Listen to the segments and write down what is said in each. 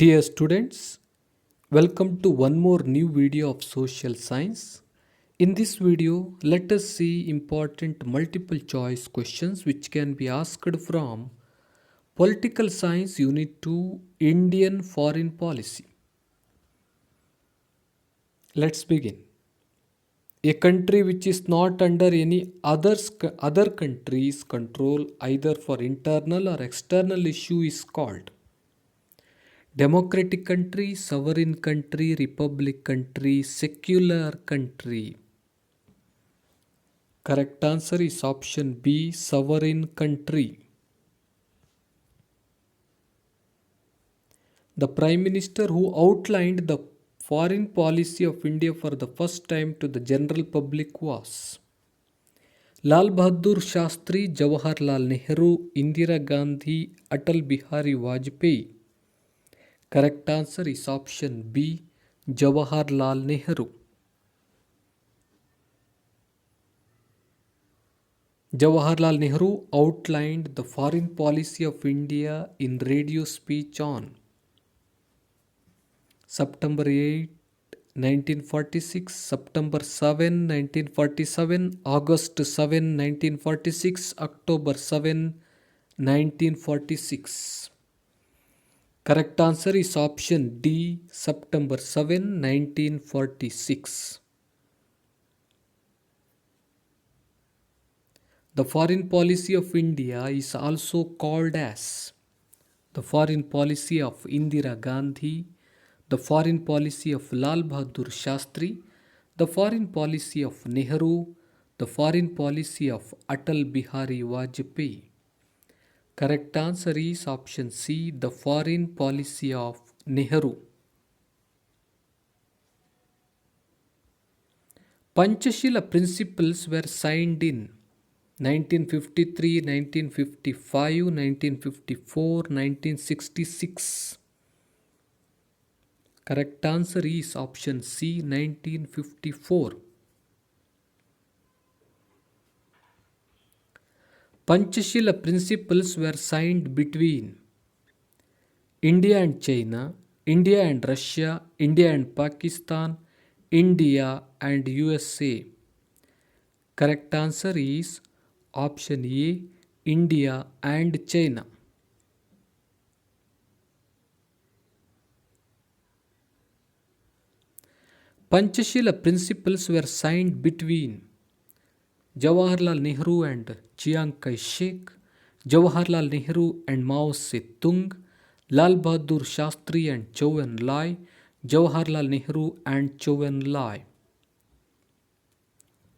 Dear students, welcome to one more new video of social science. In this video, let us see important multiple choice questions which can be asked from Political Science Unit 2 Indian Foreign Policy. Let's begin. A country which is not under any other country's control either for internal or external issue is called democratic country, sovereign country, republic country, secular country. Correct answer is option B, sovereign country. The Prime Minister who outlined the foreign policy of India for the first time to the general public was Lal Bahadur Shastri, Jawaharlal Nehru, Indira Gandhi, Atal Bihari Vajpayee. Correct answer is option B, Jawaharlal Nehru. Jawaharlal Nehru outlined the foreign policy of India in radio speech on September 8, 1946, September 7, 1947, August 7, 1946, October 7, 1946. Correct answer is option D, September 7, 1946. The foreign policy of India is also called as the foreign policy of Indira Gandhi, the foreign policy of Lal Bahadur Shastri, the foreign policy of Nehru, the foreign policy of Atal Bihari Vajpayee. Correct answer is option C, the foreign policy of Nehru. Panchashila principles were signed in 1953, 1955, 1954, 1966. Correct answer is option C, 1954. Panchashila principles were signed between India and China, India and Russia, India and Pakistan, India and USA. Correct answer is option A, India and China. Panchashila principles were signed between Jawaharlal Nehru and Chiang Kai-shek, Jawaharlal Nehru and Mao Zedong, Lal Bahadur Shastri and Zhou Enlai, Jawaharlal Nehru and Zhou Enlai.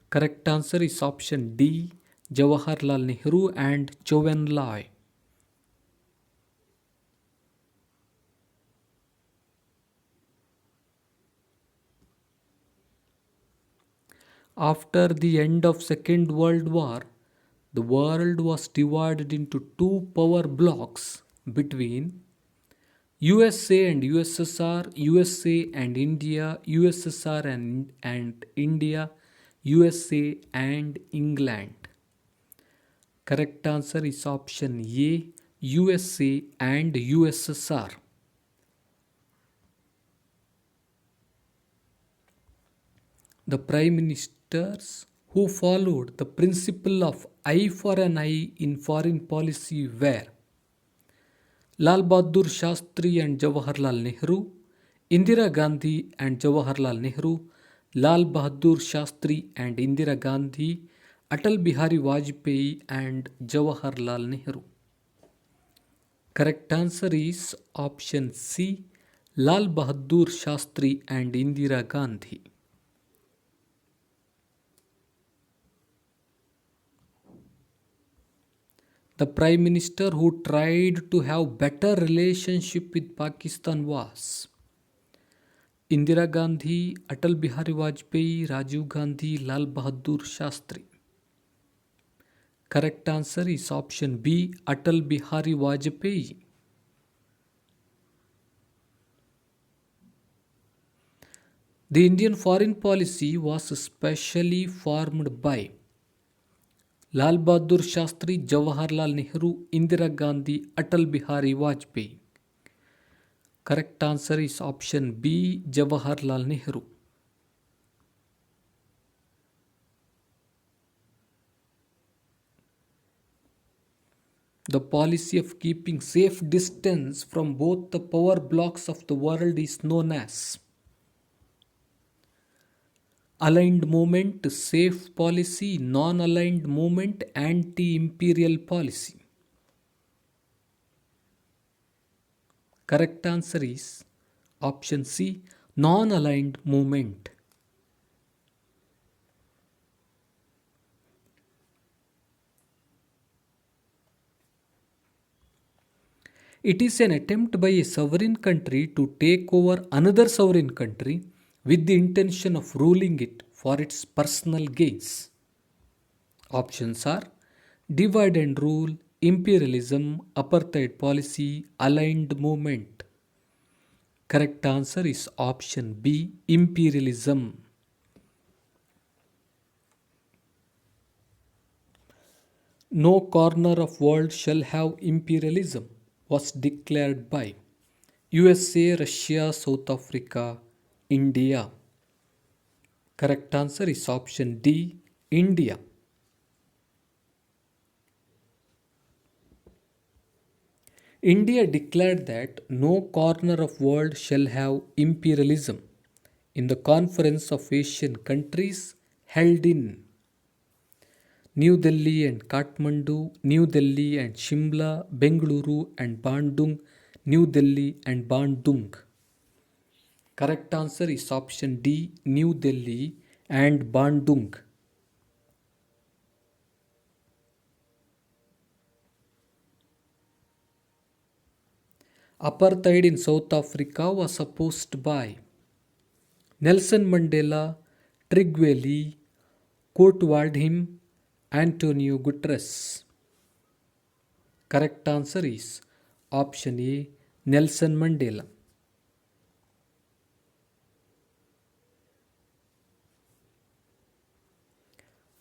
Correct answer is option D, Jawaharlal Nehru and Zhou Enlai. After the end of Second World War, the world was divided into two power blocks between USA and USSR, USA and India, USSR and India, USA and England. Correct answer is option A, USA and USSR. The Prime Ministers who followed the principle of eye for an eye in foreign policy were Lal Bahadur Shastri and Jawaharlal Nehru, Indira Gandhi and Jawaharlal Nehru, Lal Bahadur Shastri and Indira Gandhi, Atal Bihari Vajpayee and Jawaharlal Nehru. Correct answer is option C, Lal Bahadur Shastri and Indira Gandhi. The Prime Minister who tried to have better relationship with Pakistan was Indira Gandhi, Atal Bihari Vajpayee, Rajiv Gandhi, Lal Bahadur Shastri. Correct answer is option B, Atal Bihari Vajpayee. The Indian foreign policy was specially formed by Lal Bahadur Shastri, Jawaharlal Nehru, Indira Gandhi, Atal Bihari Vajpayee. Correct answer is option B, Jawaharlal Nehru. The policy of keeping safe distance from both the power blocks of the world is known as aligned movement, safe policy, non-aligned movement, anti-imperial policy. Correct answer is option C, non-aligned movement. It is an attempt by a sovereign country to take over another sovereign country with the intention of ruling it for its personal gains. Options are divide and rule, imperialism, apartheid policy, aligned movement. Correct answer is option B, imperialism. No corner of world shall have imperialism was declared by USA, Russia, South Africa, India. Correct answer is option D, India. India declared that no corner of world shall have imperialism in the Conference of Asian Countries held in New Delhi and Kathmandu, New Delhi and Shimla, Bengaluru and Bandung, New Delhi and Bandung. Correct answer is option D, New Delhi and Bandung. Apartheid in South Africa was opposed by Nelson Mandela, Trygve Lie, Kurt Waldheim, Antonio Guterres. Correct answer is option A, Nelson Mandela.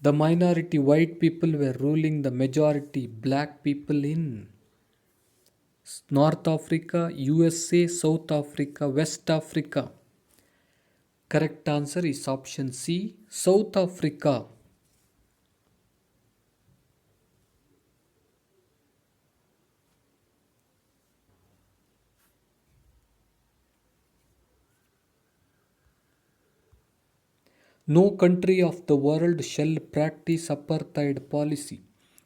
The minority white people were ruling the majority black people in North Africa, USA, South Africa, West Africa. Correct answer is option C, South Africa. No country of the world shall practice apartheid policy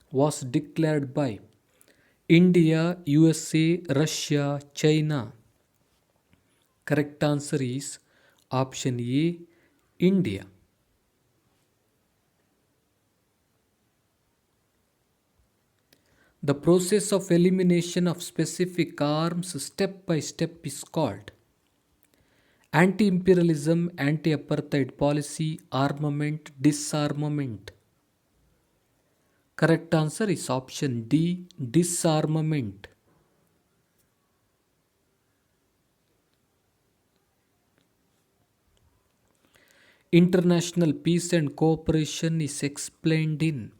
was declared by India, USA, Russia, China. Correct answer is option A, India. The process of elimination of specific arms step by step is called anti-imperialism, anti-apartheid policy, armament, disarmament. Correct answer is option D, disarmament. International peace and cooperation is explained in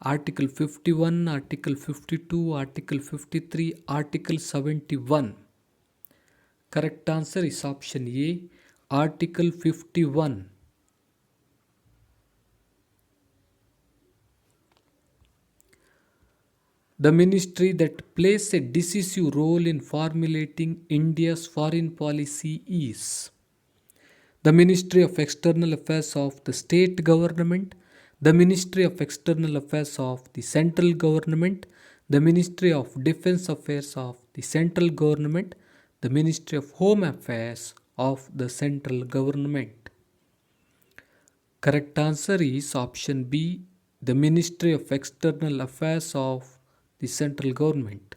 Article 51, Article 52, Article 53, Article 71. Correct answer is option A, Article 51. The ministry that plays a decisive role in formulating India's foreign policy is the Ministry of External Affairs of the state government, the Ministry of External Affairs of the central government, the Ministry of Defense Affairs of the central government, the Ministry of Home Affairs of the central government. Correct answer is option B, the Ministry of External Affairs of the central government.